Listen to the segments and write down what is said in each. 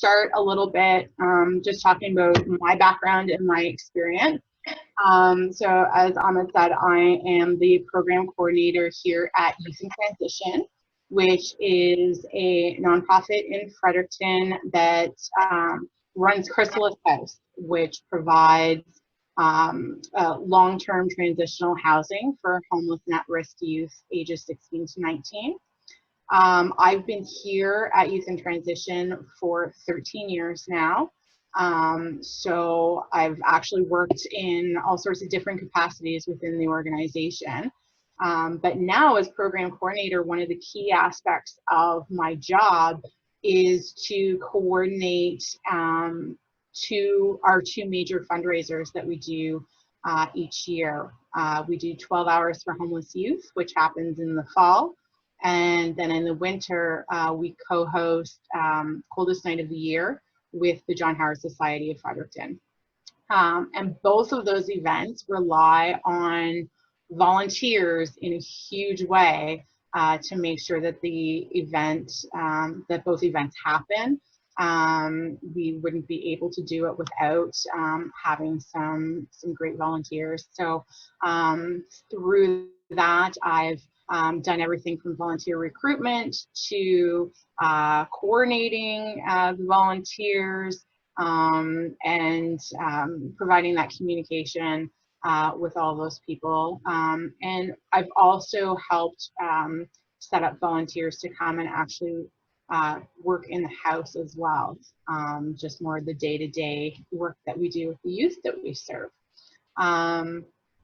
start a little bit just talking about my background and my experience. So as Ahmed said, I am the program coordinator here at Youth in Transition, which is a nonprofit in Fredericton that runs Chrysalis House, which provides long-term transitional housing for homeless and at-risk youth ages 16 to 19. I've been here at Youth in Transition for 13 years now. So I've actually worked in all sorts of different capacities within the organization. But now as program coordinator, one of the key aspects of my job is to coordinate our two major fundraisers that we do each year. We do 12 Hours for Homeless Youth, which happens in the fall. And then in the winter, we co-host Coldest Night of the Year with the John Howard Society of Fredericton. And both of those events rely on volunteers in a huge way to make sure that that both events happen. We wouldn't be able to do it without having some great volunteers. So through that, I've done everything from volunteer recruitment to coordinating the volunteers and providing that communication with all those people. And I've also helped set up volunteers to come and actually work in the house as well, just more of the day-to-day work that we do with the youth that we serve.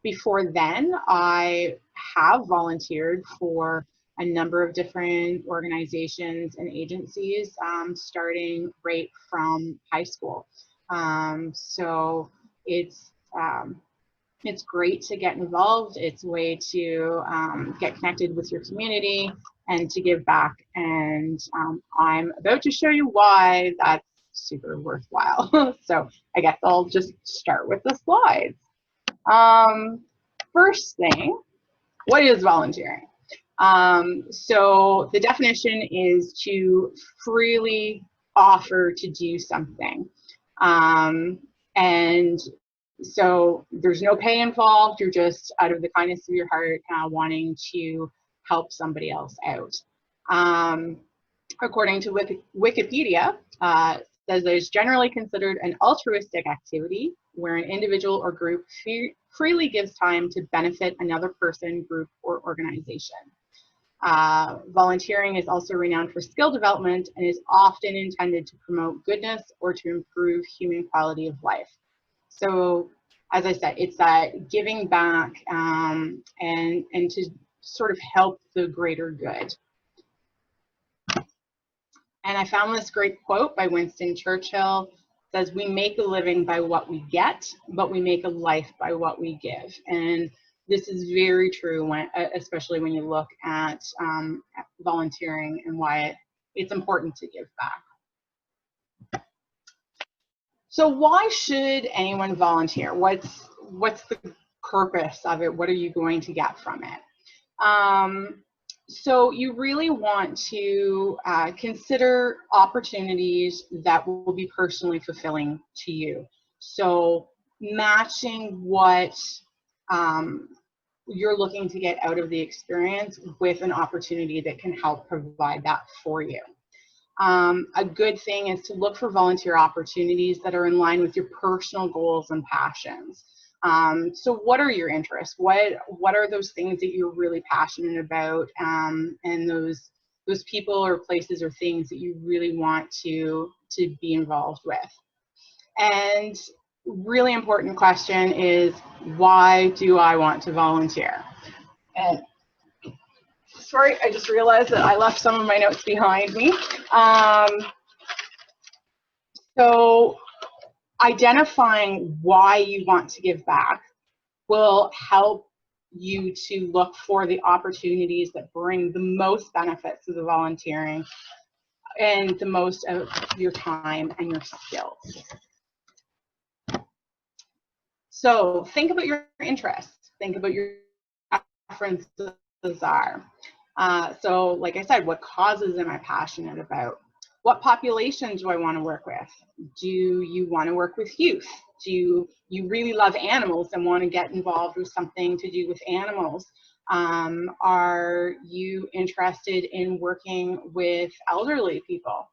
Before then, I have volunteered for a number of different organizations and agencies, starting right from high school. So it's great to get involved. It's a way to get connected with your community and to give back. And I'm about to show you why that's super worthwhile. So I guess I'll just start with the slides. First thing, what is volunteering? So the definition is to freely offer to do something. And so there's no pay involved. You're just out of the kindness of your heart wanting to help somebody else out. According to Wikipedia, says that it's generally considered an altruistic activity where an individual or group freely gives time to benefit another person, group, or organization. Volunteering is also renowned for skill development and is often intended to promote goodness or to improve human quality of life. So, as I said, it's that giving back and to sort of help the greater good. And I found this great quote by Winston Churchill. It says, "We make a living by what we get, but we make a life by what we give." And this is very true, especially when you look at volunteering and why it's important to give back. So why should anyone volunteer? What's the purpose of it? What are you going to get from it? So you really want to consider opportunities that will be personally fulfilling to you. So matching what you're looking to get out of the experience with an opportunity that can help provide that for you. A good thing is to look for volunteer opportunities that are in line with your personal goals and passions. So what are your interests? What are those things that you're really passionate about, and those people or places or things that you really want to be involved with? And really important question is, why do I want to volunteer? And sorry, I just realized that I left some of my notes behind me. So identifying why you want to give back will help you to look for the opportunities that bring the most benefits to the volunteering and the most of your time and your skills. So think about your interests. Think about your preferences are. So like I said, what causes am I passionate about? What population do I want to work with? Do you want to work with youth? Do you really love animals and want to get involved with something to do with animals? Are you interested in working with elderly people?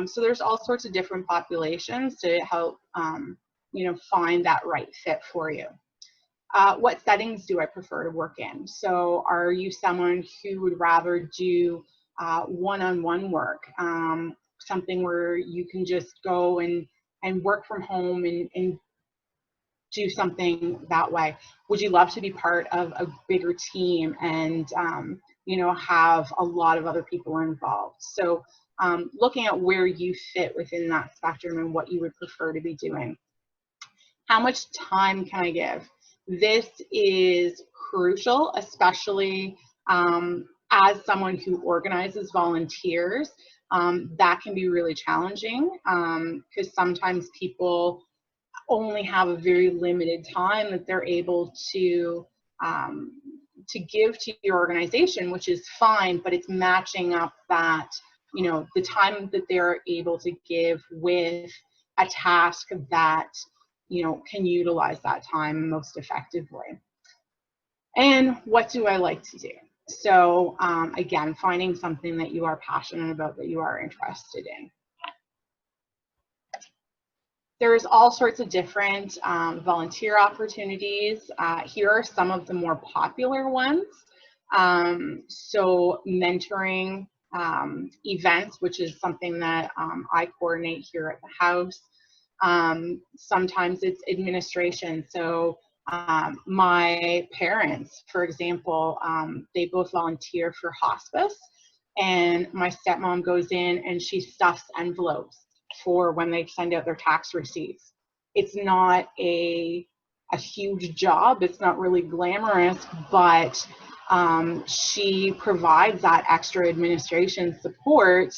So there's all sorts of different populations to help find that right fit for you. What settings do I prefer to work in? So are you someone who would rather do one-on-one work, something where you can just go and work from home and do something that way? Would you love to be part of a bigger team and have a lot of other people involved? So looking at where you fit within that spectrum and what you would prefer to be doing. How much time can I give? This is crucial, especially as someone who organizes volunteers. That can be really challenging because sometimes people only have a very limited time that they're able to give to your organization, which is fine, but it's matching up that, the time that they're able to give with a task that, can utilize that time most effectively. And what do I like to do? So again, finding something that you are passionate about, that you are interested in. There's all sorts of different volunteer opportunities. Here are some of the more popular ones. So mentoring events, which is something that I coordinate here at the house. Sometimes it's administration. So my parents, for example, they both volunteer for hospice, and my stepmom goes in and she stuffs envelopes for when they send out their tax receipts. It's not a huge job. It's not really glamorous, but she provides that extra administration support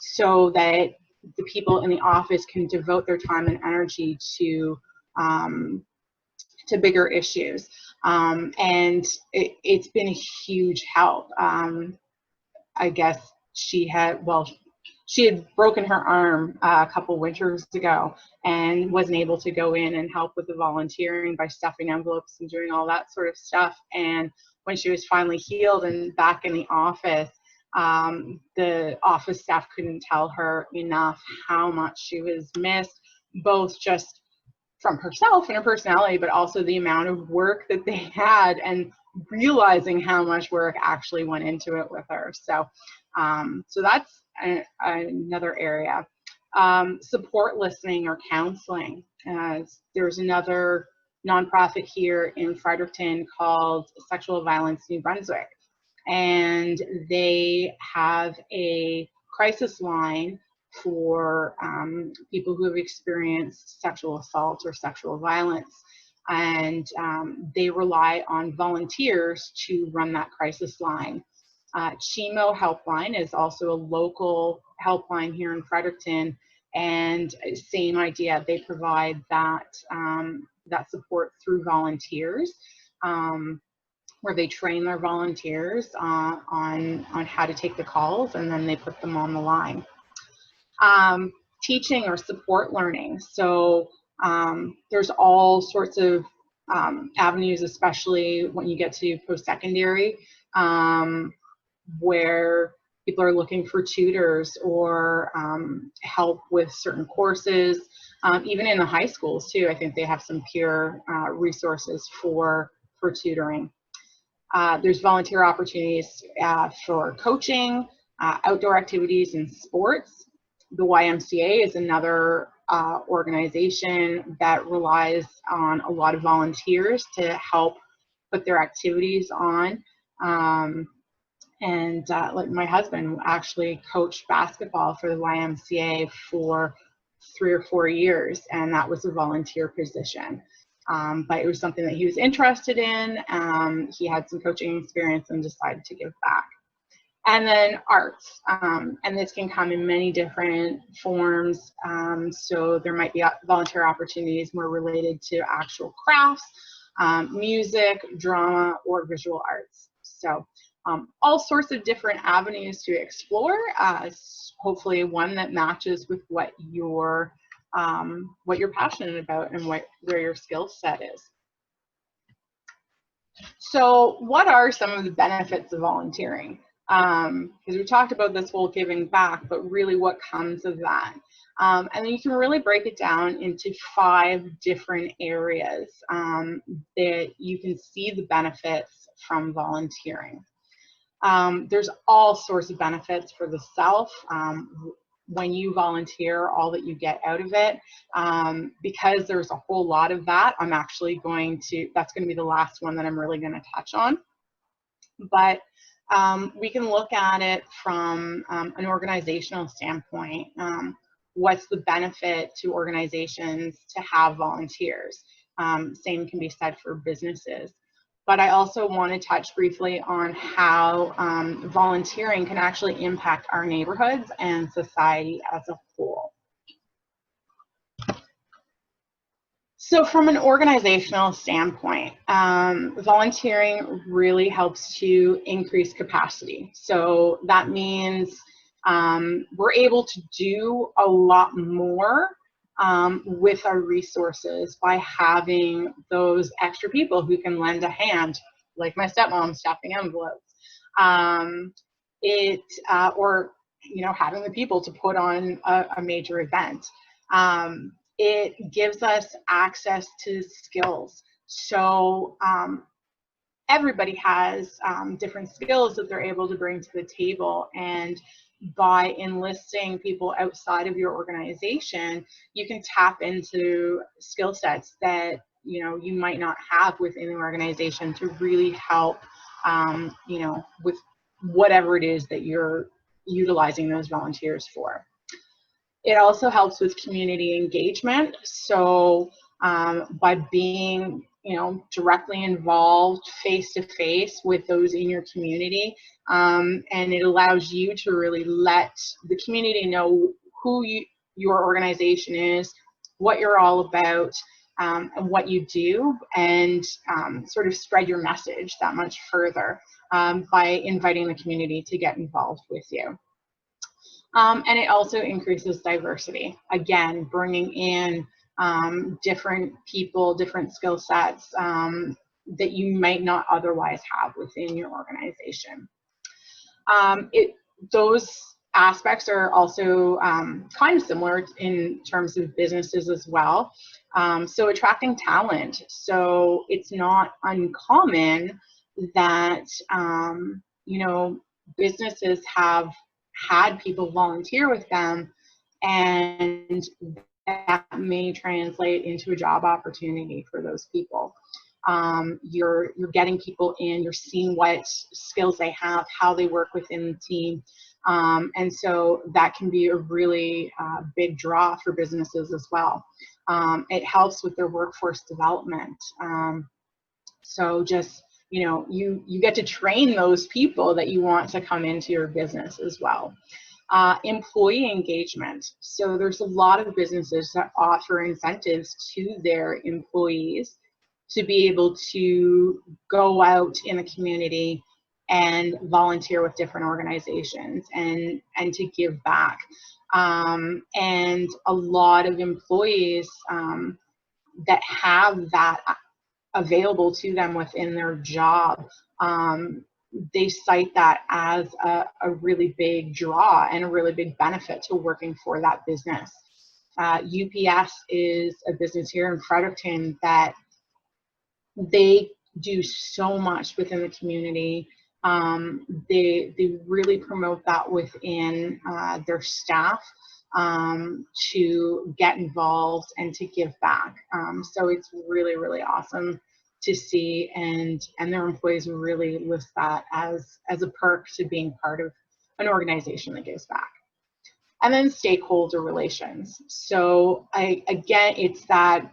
so that the people in the office can devote their time and energy to bigger issues. And it's been a huge help. I guess she had broken her arm a couple winters ago and wasn't able to go in and help with the volunteering by stuffing envelopes and doing all that sort of stuff. And when she was finally healed and back in the office staff couldn't tell her enough how much she was missed, both just from herself and her personality, but also the amount of work that they had and realizing how much work actually went into it with her. So that's another area. Support listening or counseling. There's another nonprofit here in Fredericton called Sexual Violence New Brunswick, and they have a crisis line for people who have experienced sexual assault or sexual violence. And they rely on volunteers to run that crisis line. CHIMO Helpline is also a local helpline here in Fredericton, and same idea. They provide that support through volunteers, where they train their volunteers on how to take the calls, and then they put them on the line. Teaching or support learning. So there's all sorts of avenues, especially when you get to post-secondary, where people are looking for tutors or help with certain courses. Even in the high schools too, I think they have some peer resources for tutoring. There's volunteer opportunities for coaching, outdoor activities and sports. The YMCA is another organization that relies on a lot of volunteers to help put their activities on. Like my husband actually coached basketball for the YMCA for 3 or 4 years, and that was a volunteer position. But it was something that he was interested in. He had some coaching experience and decided to give back. And then arts, and this can come in many different forms. So there might be volunteer opportunities more related to actual crafts, music, drama, or visual arts. So all sorts of different avenues to explore, hopefully one that matches with what you're passionate about and where your skill set is. So what are some of the benefits of volunteering? Because we talked about this whole giving back, but really what comes of that? And then you can really break it down into 5 different areas that you can see the benefits from volunteering. There's all sorts of benefits for the self. When you volunteer, all that you get out of it, because there's a whole lot of that, that's going to be the last one that I'm really going to touch on. But we can look at it from an organizational standpoint. What's the benefit to organizations to have volunteers? Same can be said for businesses. But I also want to touch briefly on how volunteering can actually impact our neighborhoods and society as a whole. So from an organizational standpoint, volunteering really helps to increase capacity. So that means we're able to do a lot more with our resources by having those extra people who can lend a hand, like my stepmom stuffing envelopes, or having the people to put on a major event. It gives us access to skills. So everybody has different skills that they're able to bring to the table, and by enlisting people outside of your organization, you can tap into skill sets that you might not have within the organization to really help with whatever it is that you're utilizing those volunteers for. It also helps with community engagement. So by being directly involved face-to-face with those in your community, and it allows you to really let the community know who your organization is, what you're all about, and what you do, and sort of spread your message that much further by inviting the community to get involved with you. And it also increases diversity. Again, bringing in different people, different skill sets that you might not otherwise have within your organization. Those aspects are also kind of similar in terms of businesses as well. So attracting talent. So it's not uncommon that, businesses have had people volunteer with them, and that may translate into a job opportunity for those people. You're getting people in, you're seeing what skills they have, how they work within the team, and so that can be a really big draw for businesses as well. It helps with their workforce development. So just you get to train those people that you want to come into your business as well. Employee engagement. So there's a lot of businesses that offer incentives to their employees to be able to go out in the community and volunteer with different organizations and to give back. And a lot of employees that have that available to them within their job, they cite that as a really big draw and a really big benefit to working for that business. UPS is a business here in Fredericton that they do so much within the community. They really promote that within their staff to get involved and to give back. So it's really, really awesome to see, and their employees really list that as a perk to being part of an organization that gives back. And then stakeholder relations. So again, it's that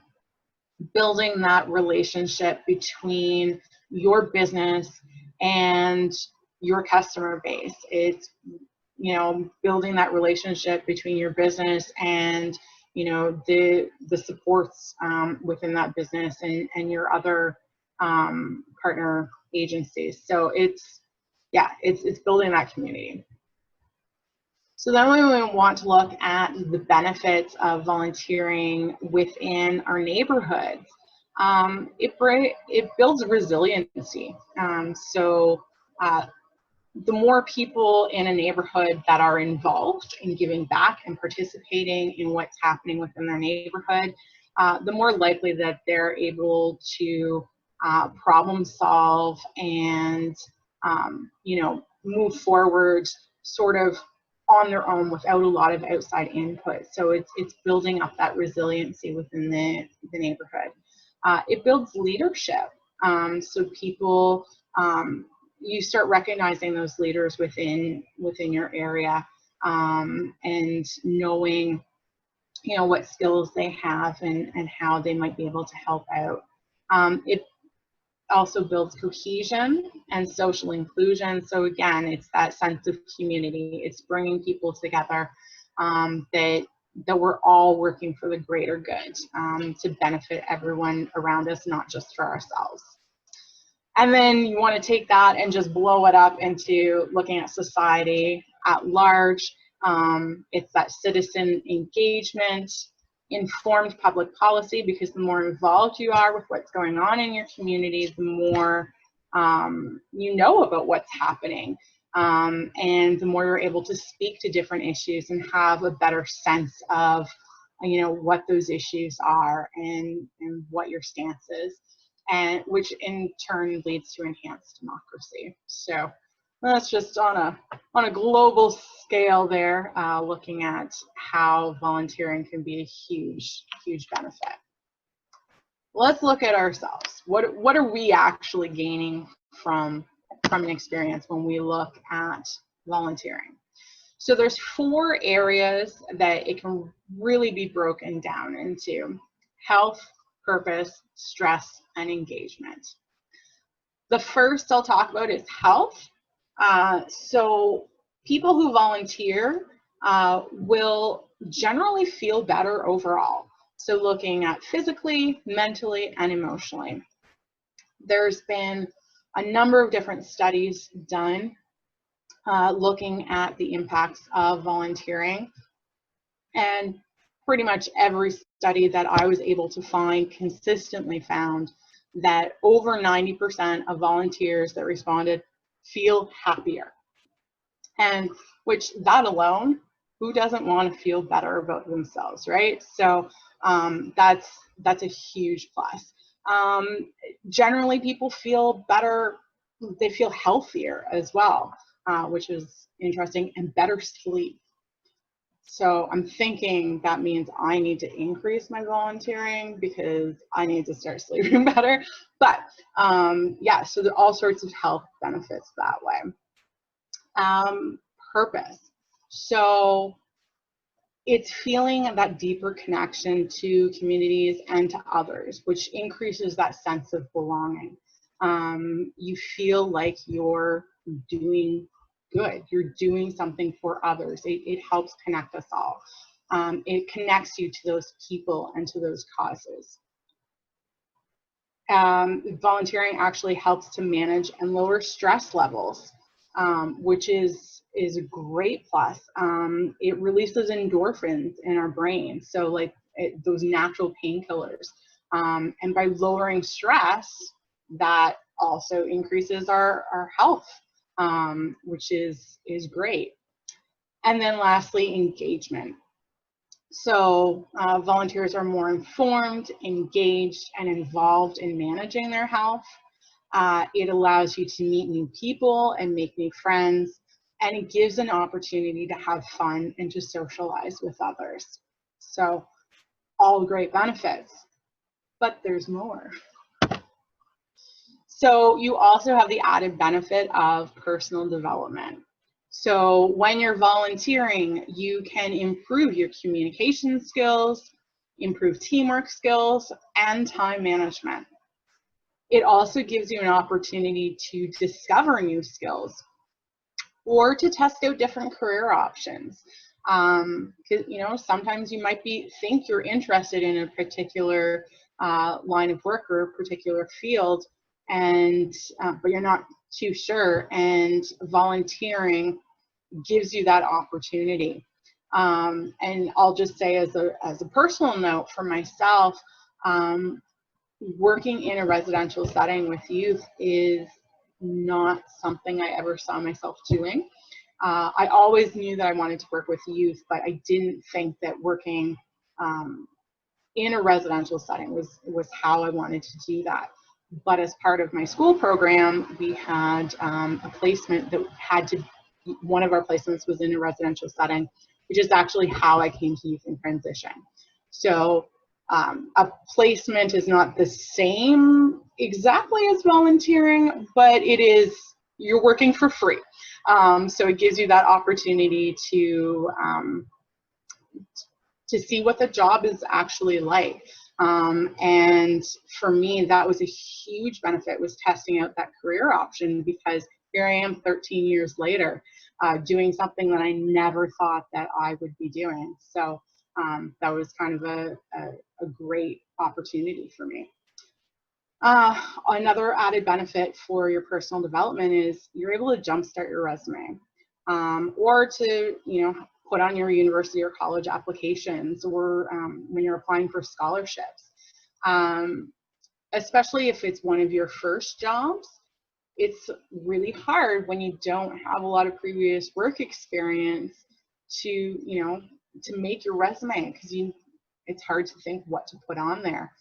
building that relationship between your business and your customer base. It's building that relationship between your business and the supports within that business and your other partner agencies. So it's yeah, it's building that community. So then we want to look at the benefits of volunteering within our neighborhoods. It builds resiliency. The more people in a neighborhood that are involved in giving back and participating in what's happening within their neighborhood, the more likely that they're able to problem solve and move forward sort of on their own without a lot of outside input. So it's building up that resiliency within the neighborhood. It builds leadership. So people, you start recognizing those leaders within your area, and knowing, what skills they have and how they might be able to help out. It also builds cohesion and social inclusion. So again, it's that sense of community. It's bringing people together, that we're all working for the greater good, to benefit everyone around us, not just for ourselves. And then you want to take that and just blow it up into looking at society at large. It's that citizen engagement, informed public policy, because the more involved you are with what's going on in your community, the more you know about what's happening, and the more you're able to speak to different issues and have a better sense of what those issues are and what your stance is, and which in turn leads to enhanced democracy. So that's just on a global scale there, looking at how volunteering can be a huge benefit. Let's look at ourselves. What are we actually gaining from an experience when we look at volunteering? So there's 4 areas that it can really be broken down into: health, purpose, stress, and engagement. The first I'll talk about is health. So people who volunteer will generally feel better overall. So looking at physically, mentally, and emotionally. There's been a number of different studies done looking at the impacts of volunteering. And pretty much every study that I was able to find consistently found that over 90% of volunteers that responded feel happier. And which, that alone, who doesn't want to feel better about themselves, right? So that's a huge plus. Generally, people feel better, they feel healthier as well, which is interesting, and better sleep. So I'm thinking that means I need to increase my volunteering because I need to start sleeping better. But yeah, so there are all sorts of health benefits that way. Purpose. So it's feeling that deeper connection to communities and to others, which increases that sense of belonging. You feel like you're doing good. You're doing something for others. It helps connect us all. It connects you to those people and to those causes. Volunteering actually helps to manage and lower stress levels, which is a great plus. It releases endorphins in our brain, so like those natural painkillers. And by lowering stress, that also increases our health, which is great. And then lastly, engagement. So volunteers are more informed, engaged, and involved in managing their health. It allows you to meet new people and make new friends, and it gives an opportunity to have fun and to socialize with others. So all great benefits, but there's more. So you also have the added benefit of personal development. So when you're volunteering, you can improve your communication skills, improve teamwork skills, and time management. It also gives you an opportunity to discover new skills or to test out different career options. Sometimes you might think you're interested in a particular line of work or a particular field, and but you're not too sure, and volunteering gives you that opportunity. And I'll just say as a personal note for myself, working in a residential setting with youth is not something I ever saw myself doing. I always knew that I wanted to work with youth, but I didn't think that working in a residential setting was how I wanted to do that. But as part of my school program, we had a placement that had to, one of our placements was in a residential setting, which is actually how I came to Youth in Transition. So a placement is not the same exactly as volunteering, but it is, you're working for free. So it gives you that opportunity to see what the job is actually like. And for me, that was a huge benefit, was testing out that career option, because here I am 13 years later, doing something that I never thought that I would be doing. So that was kind of a great opportunity for me. Another added benefit for your personal development is you're able to jumpstart your resume, or to, put on your university or college applications, or when you're applying for scholarships. Especially if it's one of your first jobs, it's really hard when you don't have a lot of previous work experience to, to make your resume, because it's hard to think what to put on there.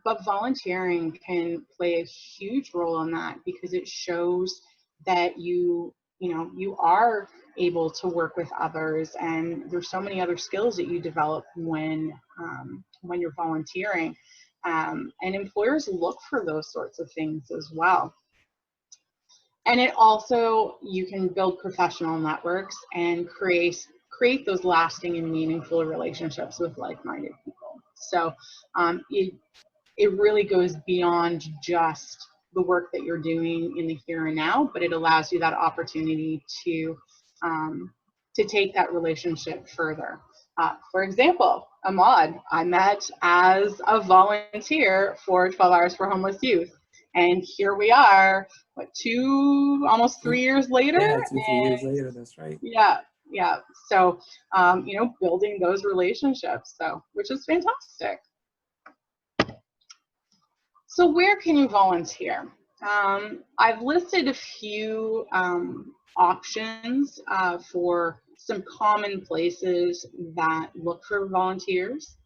But volunteering can play a huge role in that, because it shows that you are able to work with others, and there's so many other skills that you develop when you're volunteering, and employers look for those sorts of things as well. And it also, you can build professional networks and create those lasting and meaningful relationships with like-minded people. So it really goes beyond just the work that you're doing in the here and now, but it allows you that opportunity to take that relationship further. For example, Ahmad, I met as a volunteer for 12 Hours for Homeless Youth. And here we are, almost 3 years later? Yeah, 2-3 years later, that's right. Yeah. So, building those relationships, which is fantastic. So where can you volunteer? I've listed a few options for some common places that look for volunteers.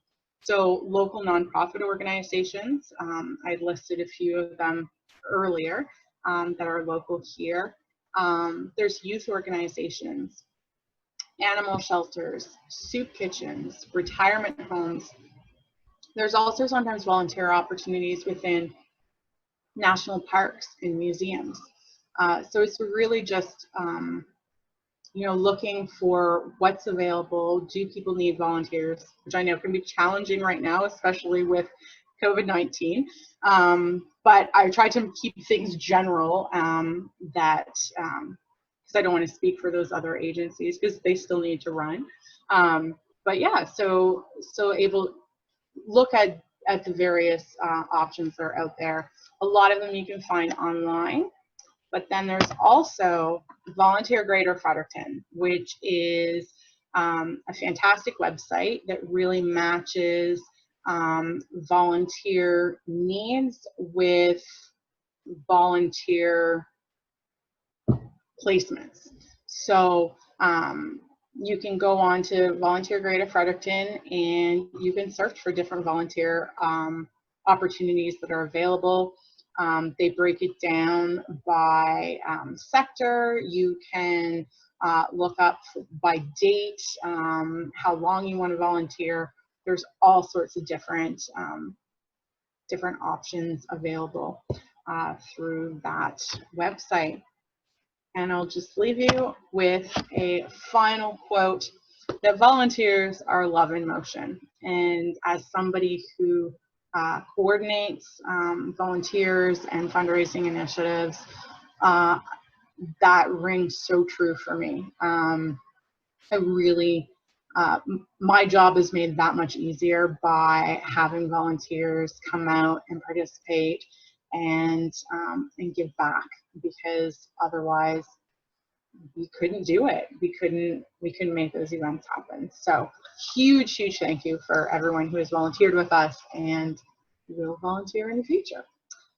So local nonprofit organizations, I listed a few of them earlier that are local here. There's youth organizations, animal shelters, soup kitchens, retirement homes. There's also sometimes volunteer opportunities within national parks and museums. So it's really just, looking for what's available. Do people need volunteers? Which I know can be challenging right now, especially with COVID-19. But I try to keep things general, because I don't want to speak for those other agencies, because they still need to run. But yeah, so able look at the various options that are out there. A lot of them you can find online, but then there's also Volunteer Greater Fredericton, which is a fantastic website that really matches volunteer needs with volunteer placements. So you can go on to Volunteer Greater Fredericton and you can search for different volunteer opportunities that are available. They break it down by sector. You can look up by date, how long you want to volunteer. There's all sorts of different options available through that website. And I'll just leave you with a final quote, that volunteers are love in motion. And as somebody who coordinates volunteers and fundraising initiatives, that rings so true for me. I really, my job is made that much easier by having volunteers come out and participate and give back, because otherwise we couldn't do it. We couldn't make those events happen. So huge thank you for everyone who has volunteered with us and will volunteer in the future.